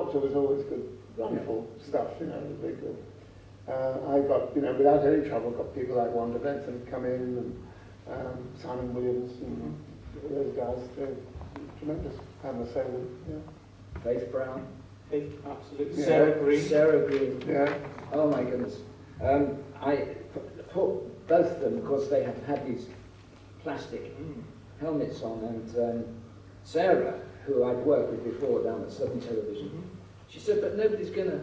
Doctor was always good, wonderful stuff, you know, very good. I got, you know, without any trouble, got people like Wanda Benson come in, and Simon Williams, and those guys, they're tremendous. Pamela Selwood, yeah. Faith Brown. Faith, absolutely. Yeah. Sarah Green. Sarah Green. Yeah. Oh my goodness. I put both of them, of course, they have had these plastic helmets on, and Sarah, who I'd worked with before down at Southern Television, she said, but nobody's going to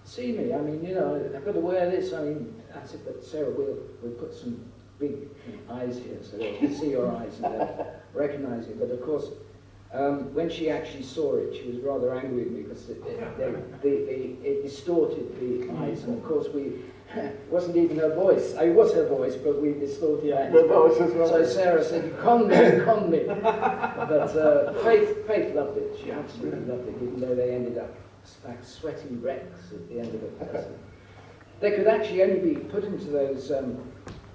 see me. I mean, you know, I've got to wear this. I mean, I said, but Sarah, we'll put some big eyes here so they can see your eyes and they'll recognise you. But of course, when she actually saw it, she was rather angry with me because it distorted the eyes, and of course it wasn't even her voice. It was her voice, but we distorted that. So Sarah said, "You con me, you con me." But Faith loved it. She absolutely loved it, even though they ended up like sweaty wrecks at the end of it. They could actually only be put into those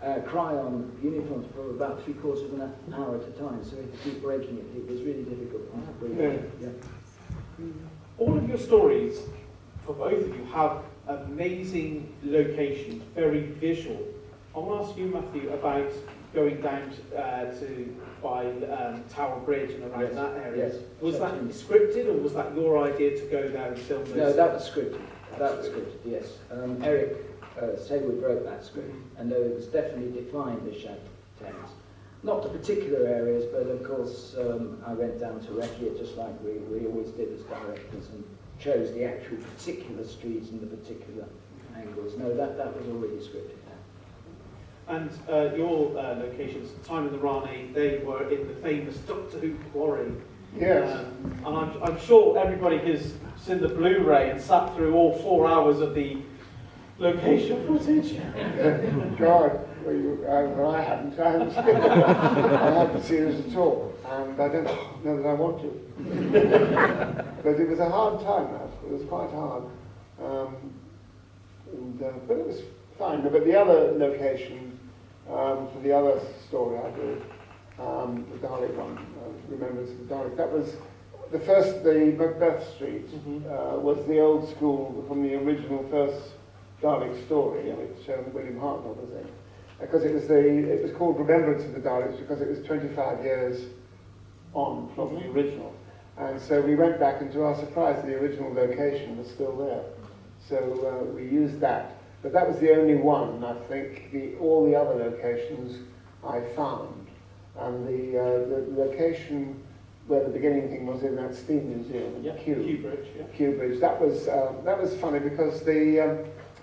cryon uniforms for about 3/4 of an hour at a time, so we had to keep breaking it. It was really difficult. Yeah. All of your stories, for both of you, have amazing locations, very visual. I want to ask you, Matthew, about going down by Tower Bridge and around that area. Yes. Was that scripted, or was that your idea to go there and film those? No, that was scripted. That was scripted, yes. Eric Saywood wrote that script, and though it was definitely defined as Shad Thames. Not the particular areas, but of course I went down to recce it just like we always did as directors, and chose the actual particular streets and the particular angles. No, that was already scripted. And your locations, Time in the Rani, they were in the famous Doctor Who quarry. Yes. And I'm sure everybody has seen the Blu-ray and sat through all 4 hours of the location footage. God, well, I haven't seen it. I haven't seen it at all, and I don't know that I want to. But it was a hard time, that. It was quite hard. But it was fine. But the other location, for the other story I did, the Dalek one, Remembrance of the Dalek, that was the Macbeth Street, was the old school from the original first Dalek story, which William Hartnell was in. Because it was called Remembrance of the Daleks because it was 25 years on from the original. And so we went back, and to our surprise, the original location was still there. So we used that. But that was the only one, I think. All the other locations I found. And the location where the beginning thing was in that steam museum, Kew Bridge. Yeah. Kew Bridge. That was funny because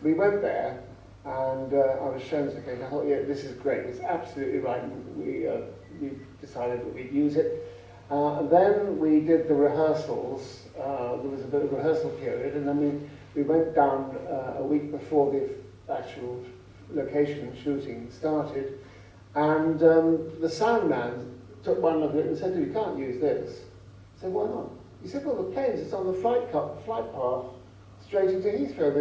we went there, and I was shown this location. I thought, yeah, this is great. It's absolutely right. And we decided that we'd use it. And then we did the rehearsals. There was a bit of a rehearsal period, and then we went down a week before the actual location shooting started, and the sound man took one look at it and said, "You can't use this." I said, "Why not?" He said, "Well, the planes, it's on the flight path straight into Heathrow.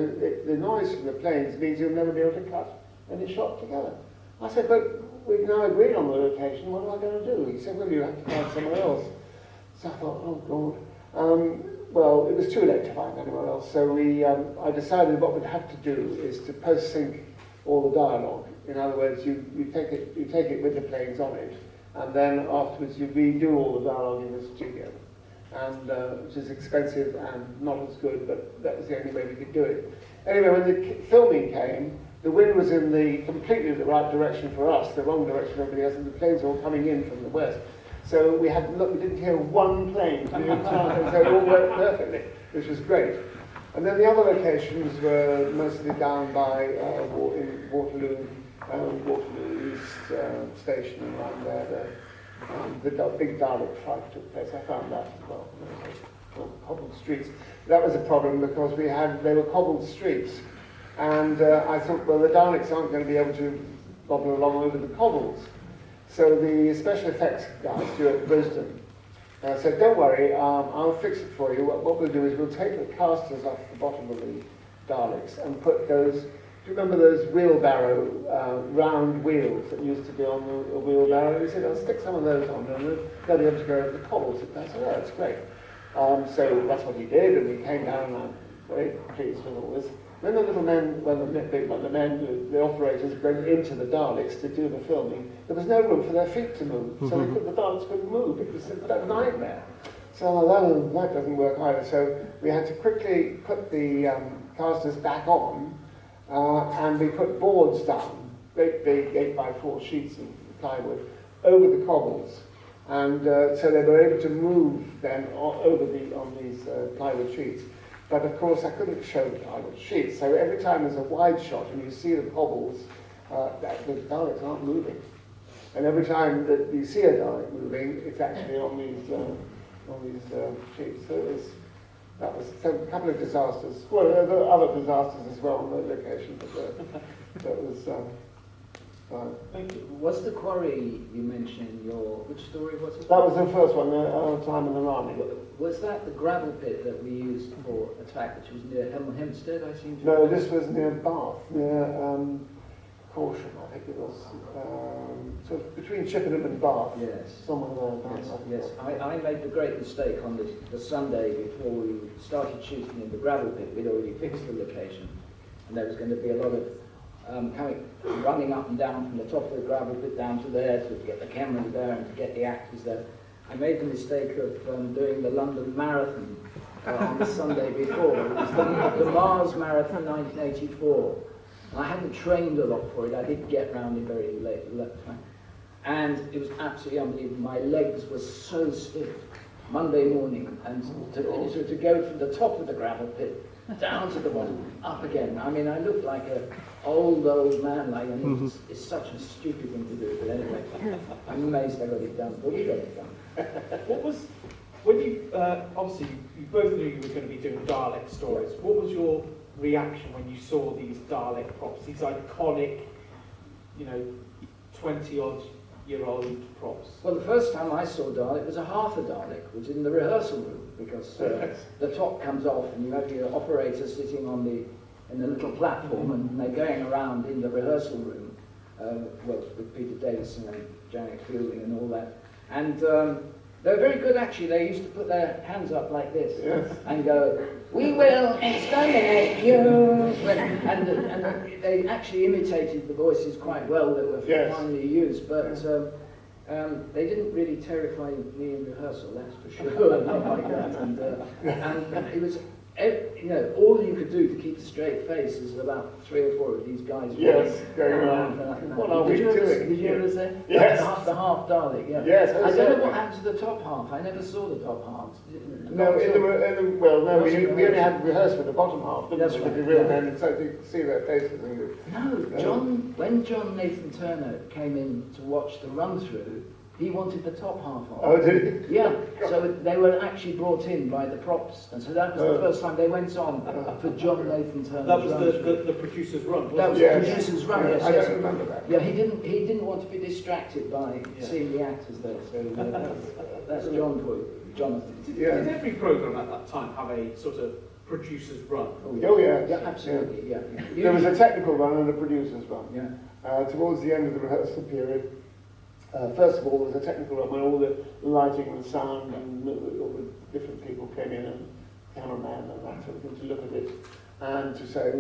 The noise from the planes means you'll never be able to cut any shot together." I said, "But we've now agreed on the location, what am I going to do?" He said, "Well, you have to find somewhere else." So I thought, oh God. Well, it was too late to find anywhere else, so I decided what we'd have to do is to post-sync all the dialogue. In other words, you take it with the planes on it, and then afterwards you redo all the dialogue in the studio, and which is expensive and not as good, but that was the only way we could do it. Anyway, when the filming came, the wind was in completely the right direction for us, the wrong direction for everybody else, and the planes were all coming in from the west. So we didn't hear one plane for the entire time, so it all worked perfectly, which was great. And then the other locations were mostly down by in Waterloo East Station, and around there. The big Dalek fight took place. I found that as well. Cobbled streets. That was a problem because they were cobbled streets, and I thought, well, the Daleks aren't going to be able to bobble along over the cobbles. So the special effects guy, Stuart Brisden, said, "Don't worry, I'll fix it for you. What we'll do is we'll take the casters off the bottom of the Daleks and put those, do you remember those wheelbarrow, round wheels that used to be on a wheelbarrow?" He said, "I'll stick some of those on and they'll be able to go over the cobbles." I said, "Oh, that's great." So that's what he did, and we came down and I'm very pleased with all this. Then the little men, the operators went into the Daleks to do the filming. There was no room for their feet to move, so the Daleks couldn't move. It was a nightmare. So that doesn't work either. So we had to quickly put the casters back on, and we put boards down, great big 8x4 sheets of plywood, over the cobbles. And so they were able to move then on these plywood sheets. But of course I couldn't show the plywood sheets, so every time there's a wide shot and you see the cobbles, the Daleks aren't moving. And every time that you see a Dalek moving, it's actually on these sheets. So that was a couple of disasters. Well, there were other disasters as well on the location, but that was fine. Thank you. Was the quarry you mentioned in your, which story was it? That was the first one, Time in the Army. Was that the gravel pit that we used for attack, which was near Hempstead, I seem to No, remember? this was near Bath, near Corsham, I think it was. So between Chippenham and Bath. Yes. Somewhere there. Yes. I made the great mistake on the Sunday before we started shooting in the gravel pit. We'd already fixed the location, and there was going to be a lot of running up and down from the top of the gravel pit down to there to get the cameras there and to get the actors there. I made the mistake of doing the London Marathon on the Sunday before. It was the Mars Marathon 1984. I hadn't trained a lot for it. I did get round it very late. And it was absolutely unbelievable. My legs were so stiff Monday morning. And to go from the top of the gravel pit down to the bottom, up again. I mean, I looked like an old man, it's such a stupid thing to do. But anyway, I'm amazed I got it done. But we got it done. What was, when you, obviously, you both knew you were going to be doing Dalek stories. What was your reaction when you saw these Dalek props, these iconic, 20-odd-year-old props? Well, the first time I saw Dalek was a half a Dalek, which was in the rehearsal room, because the top comes off and you have your operator sitting in the little platform, and they're going around in the rehearsal room, with Peter Davison and Janet Fielding and all that. And they were very good, actually. They used to put their hands up like this and go, "We will exterminate you." And they actually imitated the voices quite well that were finally used, but they didn't really terrify me in rehearsal, that's for sure. Not like that. And it was, all you could do to keep a straight face is about 3 or 4 of these guys. Going around. What are we doing? Did you ever say? Yes. The half Dalek, yeah. Yes. I don't know what happened to the top half. I never saw the top half. No, we only had rehearsed with the bottom half, didn't we? Because we were then so you could see their faces. When John Nathan Turner came in to watch the run-through, he wanted the top half on. Oh, did he? Yeah, so they were actually brought in by the props, and so that was the first time they went on for John Nathan Turner. That was the producer's run, wasn't That was it? the producer's run, yes. I don't remember that. Yeah, he didn't want to be distracted by seeing the actors there, so that's John for you, Jonathan. Did every programme at that time have a sort of producer's run? Yeah, absolutely, yeah. There was a technical run and a producer's run. Yeah. Towards the end of the rehearsal period, first of all, there was a technical run when all the lighting and sound and all the different people came in, and cameraman and that sort of thing, to look at it and to say,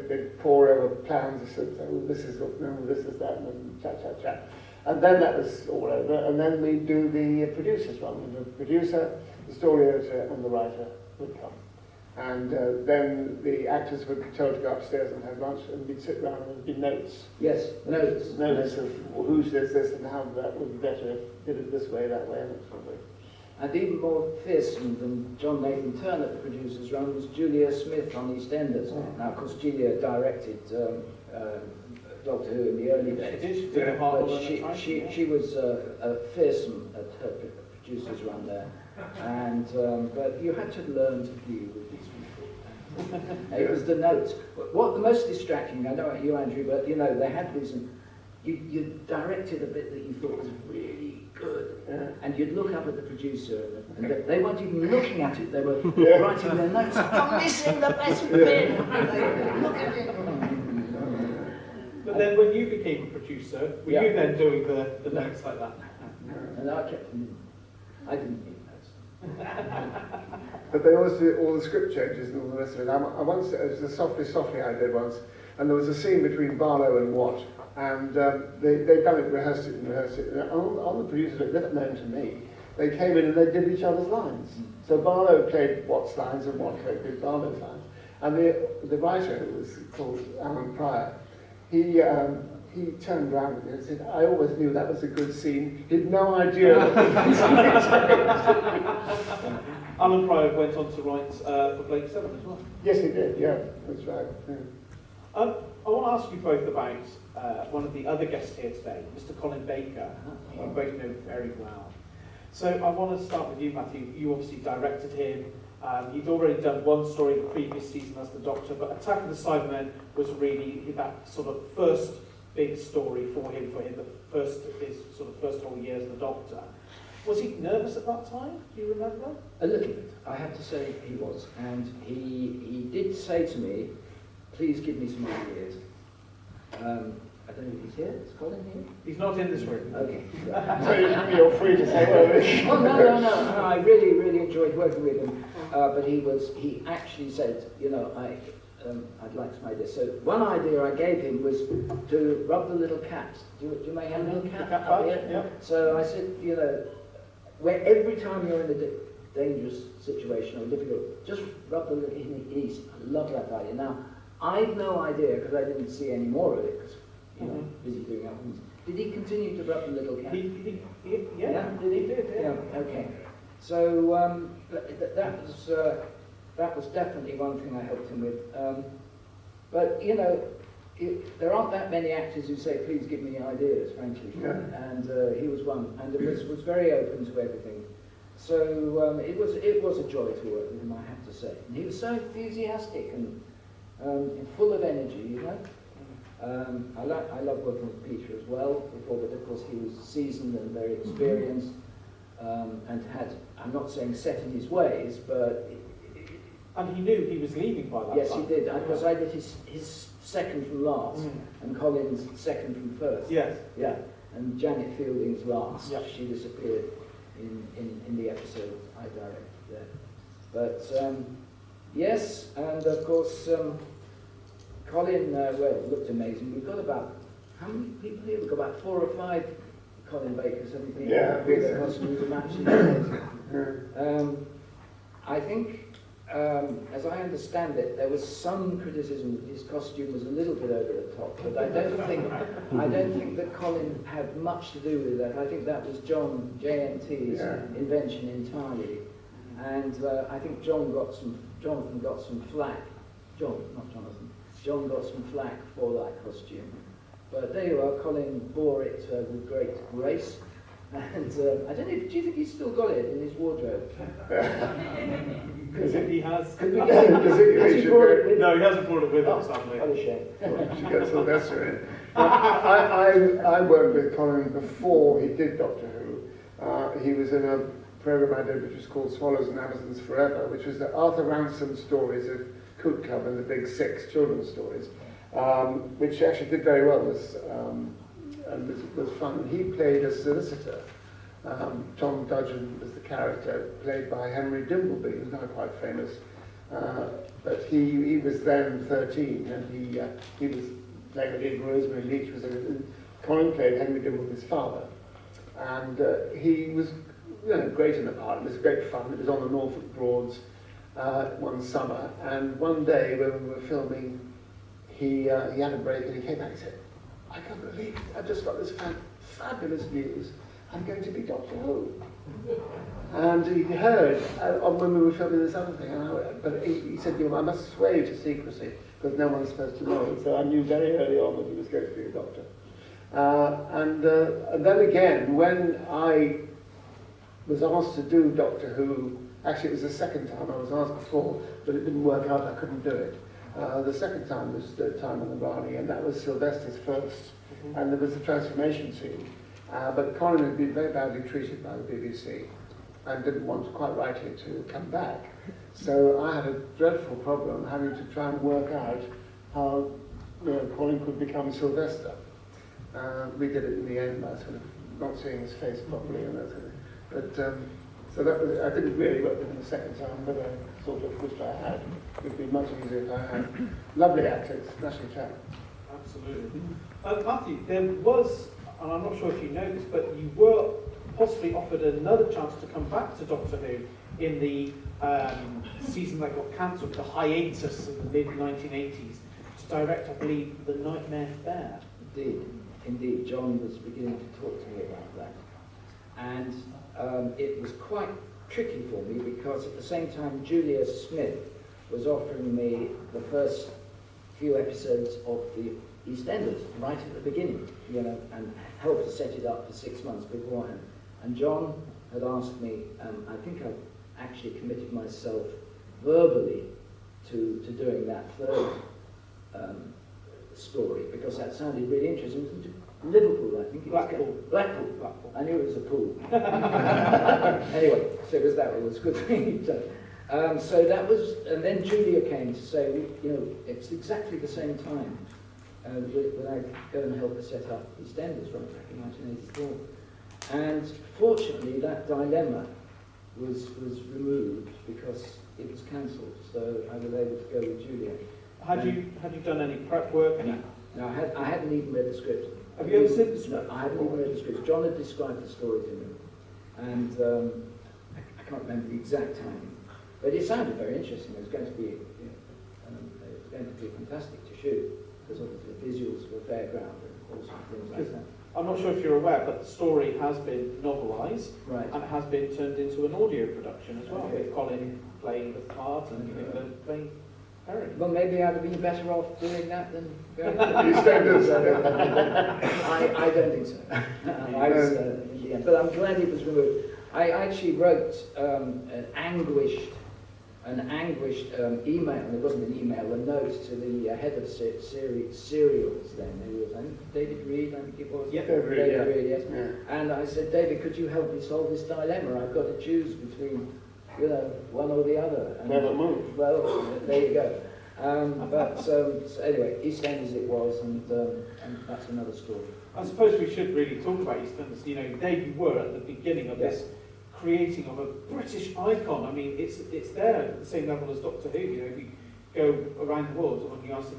they'd pour over plans and say, oh, this is that, and then chat. And then that was all over, and then we'd do the producer's run, and the producer, the story editor, and the writer would come. And then the actors would be told to go upstairs and have lunch, and we'd sit around and there'd be notes. Yes, notes. Notes of who says this and how that would be better if did it this way, that way, and that sort of thing. And even more fearsome than John Nathan Turner, the producer's run, was Julia Smith on EastEnders. Now, of course, Julia directed Doctor Who in the early days. But she was fearsome at her producer's run there. And but you had to learn to deal with these people. It was the notes. What the most distracting, I don't know about you, Andrew, but they had these. You directed a bit that you thought was really good, and you'd look up at the producer, and they weren't even looking at it. They were writing their notes. I'm missing the best bit. Look at it. But then, when you became a producer, were you then doing the notes like that? And I kept them in. I didn't need notes. But they always do all the script changes and all the rest of it. I once, it was a Softly I did once, and there was a scene between Barlow and Watt, and they'd done it, rehearsed it. And on the producers, it never known to me, they came in and they did each other's lines. So Barlow played Watt's lines and Watt played Barlow's lines. And the writer, who was called Alan Pryor, he turned around with me and said, I always knew that was a good scene. He had no idea. Alan Pryor went on to write for Blake 7 as well. Yes, he did, yeah, that's right. Yeah. I want to ask you both about one of the other guests here today, Mr. Colin Baker, who you both know very well. So I want to start with you, Matthew. You obviously directed him. He'd already done one story the previous season as the Doctor, but Attack of the Cybermen was really that sort of first big story for him, his sort of first whole year as the Doctor. Was he nervous at that time? Do you remember? A little bit. I have to say he was. And he did say to me, please give me some ideas. I don't know if he's here. Is Colin here? He's not in this room. Okay. So you're free to say whatever. Oh, no. I really, really enjoyed working with him. But he actually said, you know, I'd like some ideas. So one idea I gave him was to rub the little cat. Do you make a little cat up here? Yeah. So I said, you know, where every time you're in a dangerous situation or difficult, just rub the little ease. I love that idea. Now, I've no idea, because I didn't see any more of it, because, you know, busy doing other things. Did he continue to rub the little cat? Yeah, Did he? Yeah. Okay. So that was definitely one thing I helped him with. But you know, there aren't that many actors who say, "Please give me ideas," frankly. Yeah. And he was one, and was very open to everything. So it was a joy to work with him, I have to say. And he was so enthusiastic and full of energy, you know. I love working with Peter as well, but of course he was seasoned and very experienced, and had, I'm not saying set in his ways, but... And he knew he was leaving by that time. Yes, he did, because I did his second from last, and Colin's second from first. Yes. Yeah, and Janet Fielding's last. Yep. She disappeared in the episode I directed there. But, yes, and of course... Colin, well, looked amazing. We've got about, how many people here? We've got about 4 or 5 Colin Bakers, haven't we? Yeah, with their costumes and matches. I think, as I understand it, there was some criticism that his costume was a little bit over the top, but I don't think that Colin had much to do with that. I think that was JNT's invention entirely, and I think Jonathan got some flack. John got some flack for that costume. But there you are, Colin bore it with great grace. And I don't know, do you think he's still got it in his wardrobe? Because he has. Has he brought it with him? No, he hasn't brought it with him, sadly. What a shame. She gets Sylvester in. I worked with Colin before he did Doctor Who. He was in a program I did which was called Swallows and Amazons Forever, which was the Arthur Ransom stories of Coot Club and the Big Six children's stories, which actually did very well and was fun. He played a solicitor. Tom Dudgeon was the character, played by Henry Dimbleby, who's now quite famous. But he was then 13, and he was playing with Rosemary Leach. Colin played Henry Dimbleby's father, and he was great in the part. It was great fun. It was on the Norfolk Broads. One summer, and one day when we were filming, he had a break and he came back and said, I can't believe it, I've just got this fabulous news, I'm going to be Doctor Who. And he heard when we were filming this other thing, but he said, I must swear you to secrecy, because no one's supposed to know. So I knew very early on that he was going to be a doctor. And then again, when I was asked to do Doctor Who, actually, it was the second time. I was asked before, but it didn't work out. I couldn't do it. The second time was the time on the Rani, and that was Sylvester's first. And there was a transformation scene. But Colin had been very badly treated by the BBC and didn't want, quite rightly, to come back. So I had a dreadful problem having to try and work out how Colin could become Sylvester. We did it in the end by sort of not seeing his face properly and that sort of. But So that was, I didn't really work with him the second time, but I sort of wished I had. It would be much easier if I had. Lovely actor, smashing chap. Absolutely. Matthew, there was, and I'm not sure if you know this, but you were possibly offered another chance to come back to Doctor Who in the season that got cancelled, the hiatus in the mid-1980s, to direct, I believe, The Nightmare Fair. Indeed. John was beginning to talk to me about that. And it was quite tricky for me because at the same time Julia Smith was offering me the first few episodes of the EastEnders right at the beginning, you know, and helped to set it up for 6 months beforehand. And John had asked me, I think I actually committed myself verbally to doing that third story because that sounded really interesting. It was Liverpool, I think it was. Blackpool. I knew it was a pool. Anyway, so it was that. It was a good thing. So that was, and then Julia came to say, you know, it's exactly the same time when I go and help her set up EastEnders right back in 1984. And fortunately, that dilemma was removed because it was cancelled. So I was able to go with Julia. Had you done any prep work? No, I hadn't even read the script. Have you ever seen the script? No, I hadn't even read the script. John had described the story to me, and I can't remember the exact time, but it sounded very interesting. It was going to be, fantastic to shoot because obviously the visuals of a fairground and all sorts of things like that. I'm not sure if you're aware, but the story has been novelised, Right. and it has been turned into an audio production as well, with Colin playing the part and Nicola playing Harry. Well, maybe I'd have been better off doing that than going to EastEnders. I don't think so. I was, in the end. But I'm glad it was removed. I actually wrote an anguished email, and it wasn't an email, a note to the head of serials then. It was, I think, David Reed, I think it was. Yeah, David Reed, yes. Yeah. And I said, David, could you help me solve this dilemma? I've got to choose between, you know, one or the other. And, Never moved. well, there you go. So anyway, EastEnders it was, and that's another story. I suppose we should really talk about EastEnders. You know, there you were at the beginning of this creating of a British icon. I mean, it's there at the same level as Doctor Who. You know, if you go around the world, when you ask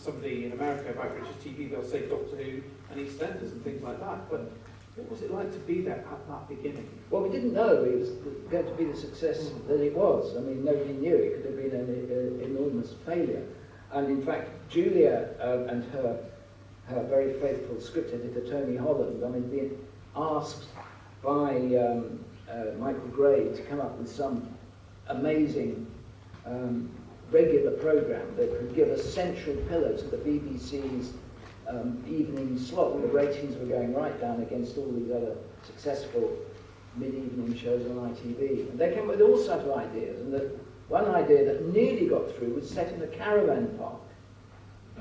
somebody in America about British TV, they'll say Doctor Who and EastEnders and things like that. But what was it like to be there at that beginning? Well, we didn't know it was going to be the success that it was. I mean, nobody knew. It could have been an enormous failure. And in fact, Julia and her very faithful script editor, Tony Holland, I mean, being asked by Michael Gray to come up with some amazing regular programme that could give a central pillar to the BBC's evening slot. The ratings were going right down against all these other successful mid-evening shows on ITV. And they came up with all sorts of ideas, and one idea that nearly got through was set in a caravan park.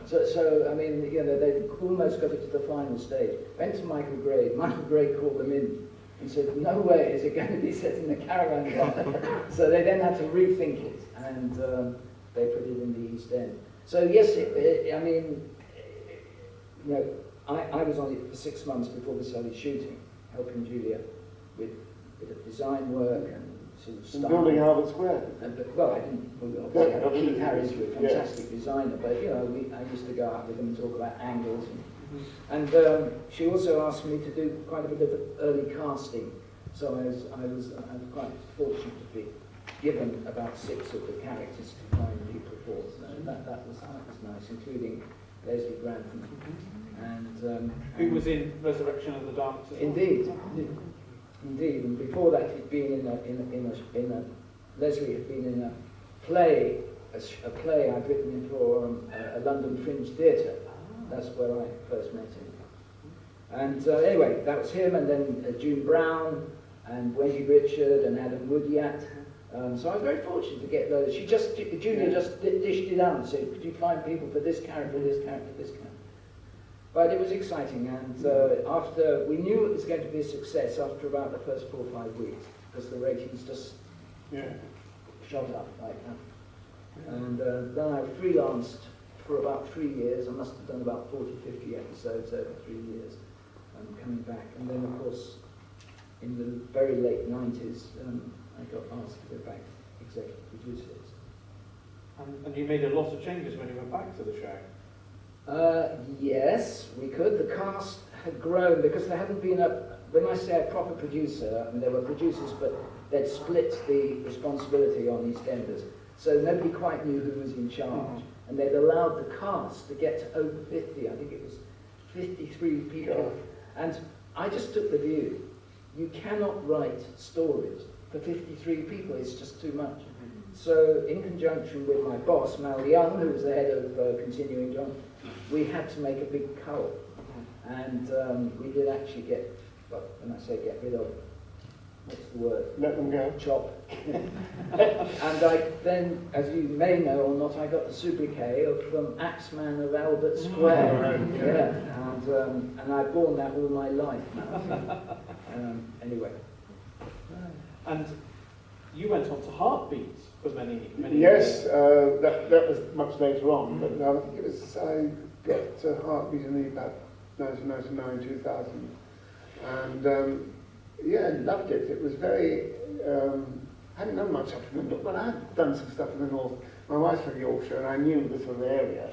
So I mean, you know, they almost got it to the final stage. Went to Michael Gray. Michael Gray called them in and said, no way is it going to be set in the caravan park. So they then had to rethink it, and they put it in the East End. So yes, I mean, you know, I was on it for 6 months before we started shooting, helping Julia with a bit of design work and sort of style. Building Albert Square. Well, I didn't. Obviously, Keith Harris was a fantastic designer, but you know, I used to go out with them and talk about angles. And she also asked me to do quite a bit of early casting. So I was quite fortunate to be given about 6 of the characters to find people for. So that was nice, including Leslie Grantham. And Who was in Resurrection of the Dark? Indeed. And before that, he'd been Leslie had been in a play I'd written for a London Fringe Theatre. That's where I first met him. And anyway, that was him, and then June Brown, and Wendy Richard, and Adam Woodyat. So I was very fortunate to get those. Julia just dished it out and said, could you find people for this character, this character, this character? But it was exciting, and after we knew it was going to be a success after about the first 4 or 5 weeks, because the ratings just shot up like that. And then I freelanced for about 3 years. I must have done about 40, 50 episodes over 3 years, coming back. And then, of course, in the very late 90s, I got asked to go back executive producers. And you made a lot of changes when you went back to the show. Yes, we could. The cast had grown because there hadn't been when I say a proper producer, I mean there were producers, but they'd split the responsibility on EastEnders. So nobody quite knew who was in charge. And they'd allowed the cast to get to over 50. I think it was 53 people. And I just took the view, you cannot write stories for 53 people, it's just too much. So in conjunction with my boss, Mal Young, who was the head of continuing drama, we had to make a big cull. And we did actually get, well, when I say get rid of, what's the word? Let them go. Chop. And I then, as you may know or not, I got the sobriquet of Axeman of Albert Square. And I've borne that all my life now. Anyway. And you went on to Heartbeats for many Yes, years. that was much later on, but I think it was, I got to Heartbeat in about 1999, 2000. And yeah, I loved it. It was very, I hadn't done much up in the north, but I had done some stuff in the north. My wife's from Yorkshire, and I knew the sort of area.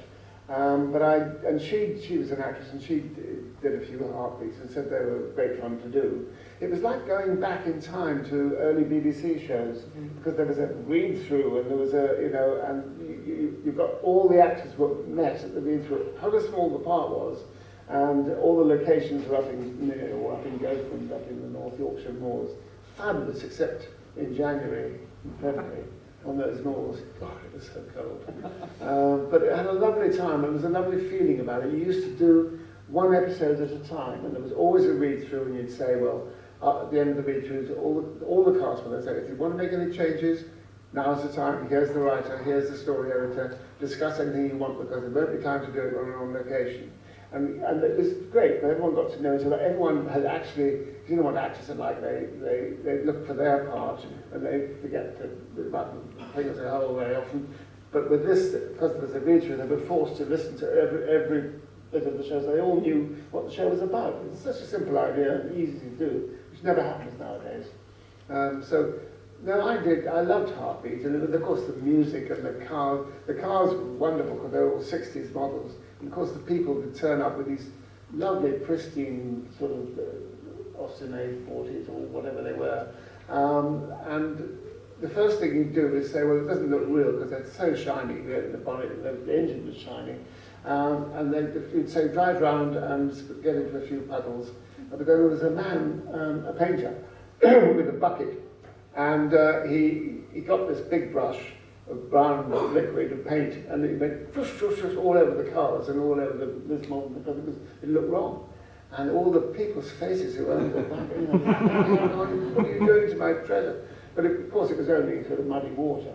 And she was an actress, and she did a few Heartbeats and said they were great fun to do. It was like going back in time to early BBC shows, because there was a read-through, and there was a, you know, and you got all the actors were met at the read-through. How small the part was, and all the locations were up in Gotham, up in the North Yorkshire moors. Fabulous, except in January and February on those moors. God, it was so cold. But it had a lovely time, and there was a lovely feeling about it. You used to do one episode at a time, and there was always a read-through, and you'd say, well, at the end of the read-through, all the cast will say, if you want to make any changes, now's the time, here's the writer, here's the story editor, discuss anything you want, because there won't be time to do it when we're on location. And it was great, but everyone got to know each other. Everyone had actually, you know what actors are like, they look for their part, and they forget about the things they hold very often. But with this, because there was a read-through, they were forced to listen to every bit of the show, so they all knew what the show was about. It's such a simple idea and easy to do, which never happens nowadays. So, no, I loved Heartbeat, and it was, of course, the music and the cars. The cars were wonderful because they were all 60s models. And of course, the people would turn up with these lovely, pristine, sort of Austin A40s or whatever they were. And the first thing you'd do is say, well, it doesn't look real because they're so shiny. The bonnet, the engine was shining. And then you'd say, drive round and get into a few puddles. But then there was a man, a painter, with a bucket. And he got this big brush of brown liquid of paint, and it went whoosh, whoosh, whoosh, all over the cars and all over this model because it looked wrong. And all the people's faces who owned the back, you know, what are you doing to my treasure? But of course it was only sort of muddy water.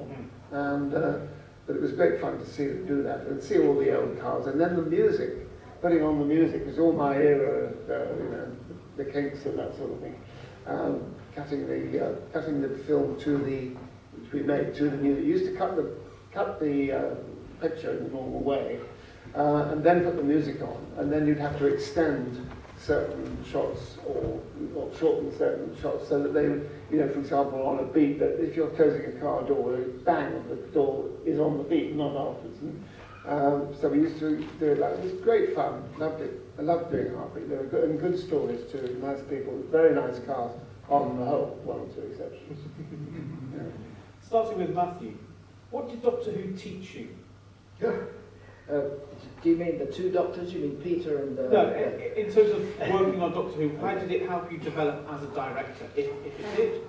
And but it was great fun to see them do that and see all the old cars. And then the music, putting on the music was all my era of, you know, the Kinks and that sort of thing. Cutting the film to the, which we made to the music. You used to cut the picture in the normal way, and then put the music on, and then you'd have to extend certain shots or shorten certain shots so that they would, you know, for example, on a beat, that if you're closing a car door, the bang of the door is on the beat, not afterwards. And, so we used to do it like, it was great fun, loved it. I loved doing Heartbeat. They were good, and good stories too, nice people, very nice cast. On the whole, one or two exceptions. Yeah. Starting with Matthew, what did Doctor Who teach you? Do you mean the two doctors? You mean Peter and... No, in terms of working on Doctor Who, how did it help you develop as a director, if it did?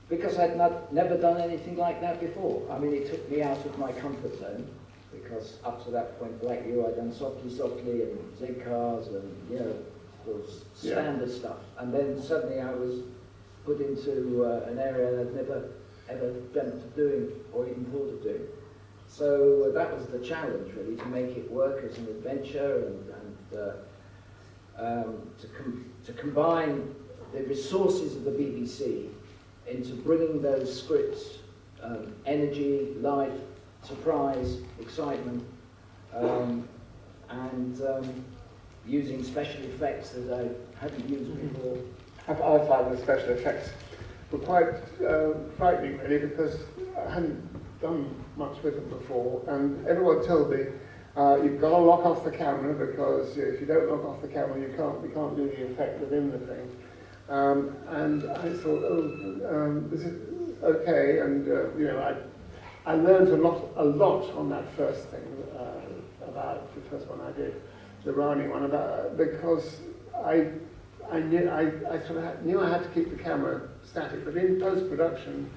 Because I'd never done anything like that before. I mean, it took me out of my comfort zone, because up to that point, like you, I'd done Softly Softly and Zig Cars and, you know, those standard stuff, and then suddenly I was put into an area I'd never ever dreamt of doing or even thought of doing. So that was the challenge, really, to make it work as an adventure and to combine the resources of the BBC into bringing those scripts, energy, life, surprise, excitement, and using special effects that I hadn't used before, I find the special effects were quite frightening, really, because I hadn't done much with them before, and everyone told me, you've got to lock off the camera, because if you don't lock off the camera, you can't do the effect within the thing. And I thought, this is okay, and you know, I learned a lot on that first thing about the first one I did, the Rani one, because I sort of knew I had to keep the camera static, but in post-production,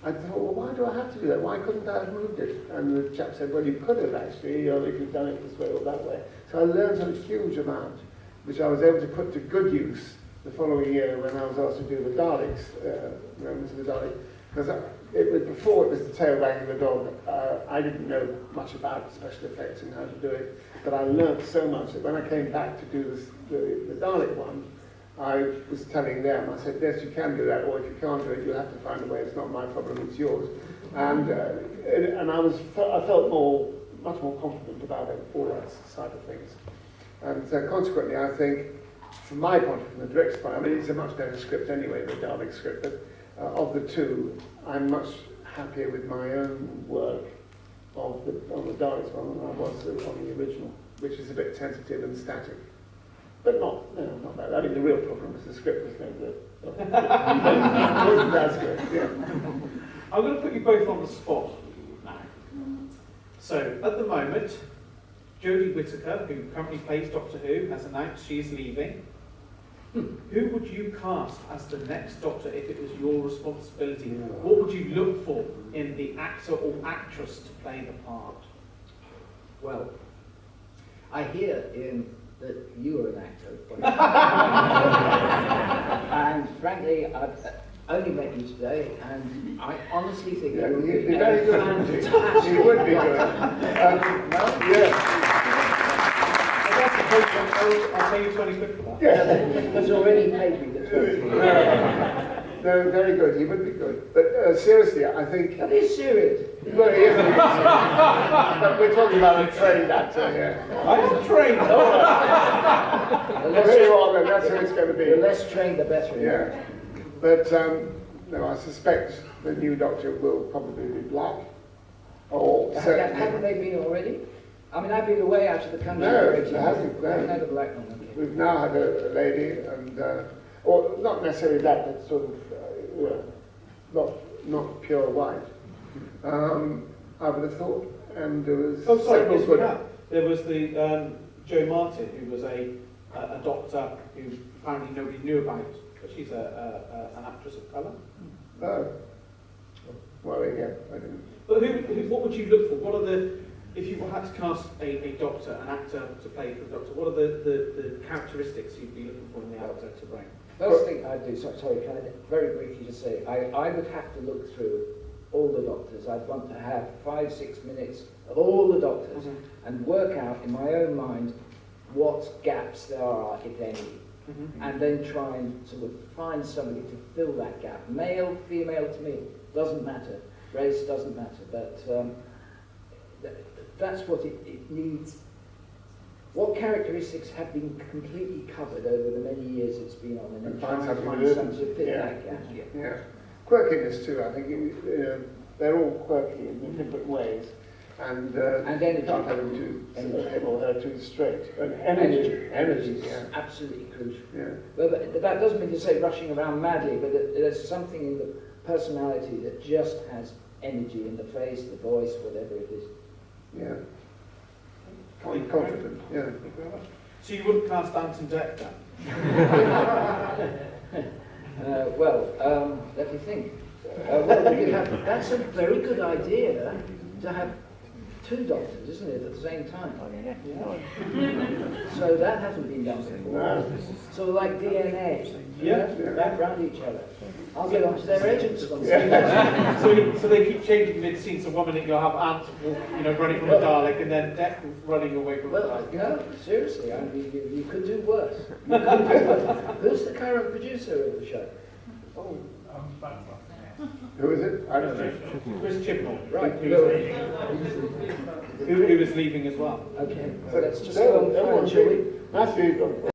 I thought, well, why do I have to do that? Why couldn't I have moved it? And the chap said, well, you could have actually, if you'd done it this way or that way. So I learned a huge amount, which I was able to put to good use the following year when I was asked to do the Daleks, Romans of the Dalek. Because before it was the tail wagging the dog, I didn't know much about special effects and how to do it, but I learned so much that when I came back to do the Dalek one, I was telling them, I said, yes, you can do that, or if you can't do it, you'll have to find a way. It's not my problem, it's yours. And I felt much more confident about it, all that side of things. And so consequently, I think, from my point of view, from the director's point, I mean, it's a much better script anyway, the Dalek script, but of the two, I'm much happier with my own work on the Daleks one than I was on the original, which is a bit tentative and static. But not bad. I mean, the real problem was the script was no good. It wasn't that good, yeah. I'm going to put you both on the spot now. So, at the moment, Jodie Whittaker, who currently plays Doctor Who, has announced she's leaving. Who would you cast as the next Doctor if it was your responsibility? What would you look for in the actor or actress to play the part? Well, I hear that you are an actor. And frankly, I've only met you today, and I honestly think you would be very good. You would be good. I'll pay you 20 quid for that. Yeah. He's already paid me the 20. No, very good. He would be good. But seriously, I think... That is serious. Well, he is. But we're talking about a trained actor here. I'm trained. Very well, then, that's who it's going to be. The less trained, the better. Yeah. But, no, I suspect the new Doctor will probably be black. Or Haven't they been already? I mean, I've been away out of the country. No, it hasn't. No. I've had a black one. Okay. We've now had a lady, and or not necessarily that, but sort of not pure white. I would have thought, and there was. Oh, sorry, yes, we have. There was the Jo Martin, who was a doctor who apparently nobody knew about, but she's an actress of colour. Oh. Well, yeah, I didn't. But what would you look for? What are the, if you had to cast a doctor, an actor to play for the doctor, what are the characteristics you'd be looking for in the actor to bring? First thing I'd do, sorry, can I very briefly just say, I would have to look through all the doctors. I'd want to have 5-6 minutes of all the doctors and work out in my own mind what gaps there are, if any, and then try and sort of find somebody to fill that gap. Male, female, to me, doesn't matter. Race doesn't matter, but that's what it needs. What characteristics have been completely covered over the many years it's been on, and then try and find something to fit that gap. Yeah. Quirkiness too, I think. They're all quirky in different ways. And energy. You can't have them him or her too straight. And energy, is absolutely crucial. Yeah. But that doesn't mean to say rushing around madly, but there's something in the personality that just has energy in the face, the voice, whatever it is. Yeah. Confident, yeah. So you wouldn't cast Anton Deck then? Let me think. That's a very good idea to have two doctors, isn't it, at the same time? So that hasn't been done before. No. So like DNA, wrap around each other. I'll get onto their agents. So they keep changing mid-scene. So 1 minute you'll have Ant, running from a Dalek, and then Deck running away from a Dalek. No, seriously, I mean, you could do worse. Who's the current producer of the show? Oh, who is it? I don't know. Chris Chibnall, right? Who is leaving as well. Okay, so let's just go on, shall we? Matthew.